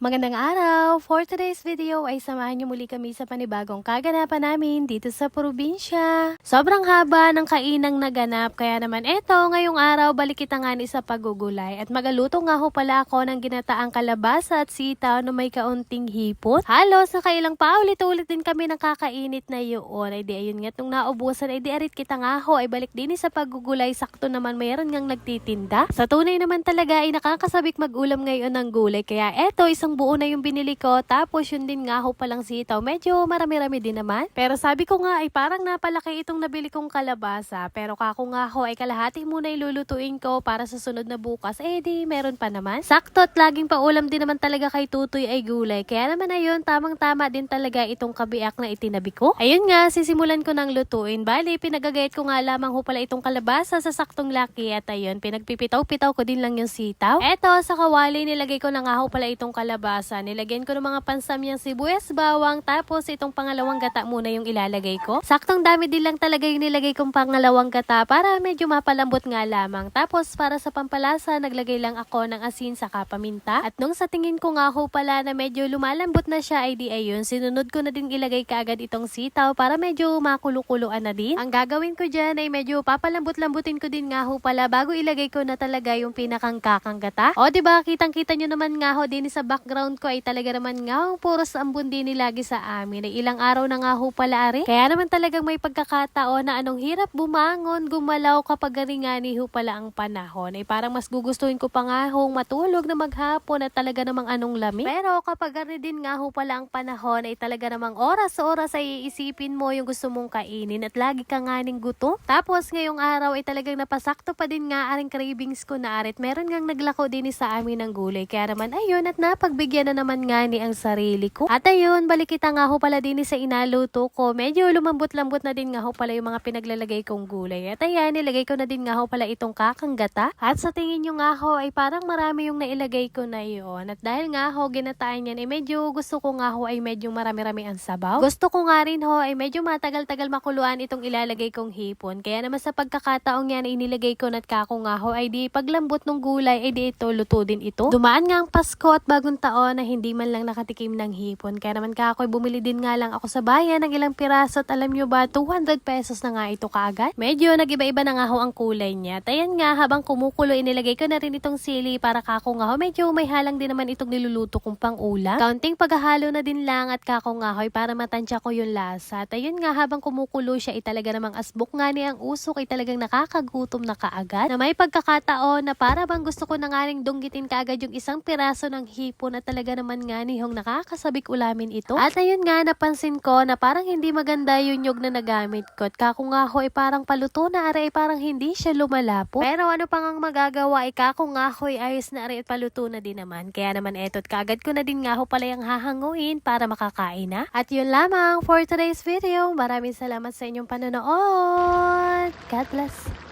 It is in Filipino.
Magandang araw! For today's video ay samahan niyo muli kami sa panibagong kaganapan namin dito sa probinsya. Sobrang haba ng kainang naganap kaya naman ngayong araw balik kita nga ni sa pagugulay at magaluto nga ho pala ako ng ginataang kalabasa at sitaw na may kaunting hipot. Halos nakailang paulit-ulit din kami ng kakainit na yun. Ay di ayun nga't nung naubusan ay di arit kita nga ho ay balik din sa pagugulay. Sakto naman mayroon ngang nagtitinda. Sa tunay naman talaga ay nakakasabik mag-ulam ngayon ng gulay kaya isang buo na yung binili ko, tapos yun din nga ho palang sitaw. Medyo marami-rami din naman. Pero sabi ko nga ay parang napalaki itong nabili kong kalabasa. Pero kako nga ho ay kalahati muna ilulutuin ko para sa sunod na bukas. Di meron pa naman. Sakto at laging paulam din naman talaga kay Tutoy ay gulay. Kaya naman ayun, tamang-tama din talaga itong kabiak na itinabi ko. Ayun nga, sisimulan ko ng lutuin. Bali, pinagagayat ko nga lamang ho pala itong kalabasa sa saktong laki. At ayun, pinagpipitaw-pitaw ko din lang yung sitaw. Sa kawali nilagay ko na nga ho pala itong kalabasa. Nilagyan ko ng mga pansamyang sibuyas, bawang, tapos itong pangalawang gata muna yung ilalagay ko. Saktong dami din lang talaga yung nilagay kong pangalawang gata para medyo mapalambot nga lamang. Tapos para sa pampalasa, naglagay lang ako ng asin saka paminta. At nung sa tingin ko nga ho pala na medyo lumalambot na siya, ay di ayun, sinunod ko na din ilagay kaagad itong sitaw para medyo makulukuloan na din. Ang gagawin ko dyan ay medyo papalambot-lambutin ko din nga ho pala bago ilagay ko na talaga yung pinakang kakang gata. Diba, kitang-kita nyo naman nga ho din sa background ko ay talaga naman nga puros ambon din lagi sa amin. Ay ilang araw na nga ho pala ari. Kaya naman talagang may pagkakataon na anong hirap bumangon, gumalaw kapag garingani ho pala ang panahon. Ay parang mas gugustuhin ko pa nga hong matulog na maghapon at talaga namang anong lamig. Pero kapag gani din nga ho pala ang panahon ay talaga namang oras-oras ay iisipin mo yung gusto mong kainin at lagi ka nga ning gutom. Tapos ngayong araw ay talagang napasakto pa din nga aring cravings ko na arit. Meron ngang naglako din sa amin ng gulay. Kaya naman ayun at napagbigyan na naman nga ni ang sarili ko. At ayun, balik kita nga ho pala din sa inaluto ko. Medyo lumambot-lambot na din nga ho pala yung mga pinaglalagay kong gulay. At ayan, nilagay ko na din nga ho pala itong kakang gata. At sa tingin nyo nga ho ay parang marami yung nailagay ko na yun. At dahil nga ho ginataan yan ay medyo gusto ko nga ho ay medyo marami-rami ang sabaw. Gusto ko nga rin ho ay medyo matagal-tagal makuluan itong ilalagay kong hipon. Kaya naman sa pagkakataong yan ay nilagay ko na kako nga ho ay di paglambot ng gulay ay di ito luto din ito. Dumaan nga ang Pasko at bagong taon na hindi man lang nakatikim ng hipon. Kaya naman ako'y bumili din nga lang ako sa bayan ng ilang piraso at alam nyo ba 200 pesos na nga ito kaagad. Medyo nag-iba-iba na nga ho ang kulay niya. At ayan nga habang kumukulo inilagay ko na rin itong sili para kako nga ho medyo may halang din naman itong niluluto kong pang ulam. Kaunting paghahalo na din lang at kako nga ho para matansya ko yung lasa. At ayun nga habang kumukulo siya ay talaga namang asbok nga ni ang usok ay talagang nakakagutom na kaagad. Na may pagkakataon na para bang gusto ko na nga ring dunggitin kaagad yung isang piraso ng hipon na talaga naman nga nihong nakakasabik ulamin ito. At ayun nga napansin ko na parang hindi maganda yung nyug na nagamit ko. At kako nga ho ay parang paluto na ari ay parang hindi siya lumalapo. Pero ano pang ang magagawa ay kako nga ho ay ayos na ari at paluto na din naman. Kaya naman eto't kagad ko na din nga ho pala yung hahanguin para makakain na. At yun lamang for today's video. Maraming salamat sa inyong panonood. God bless.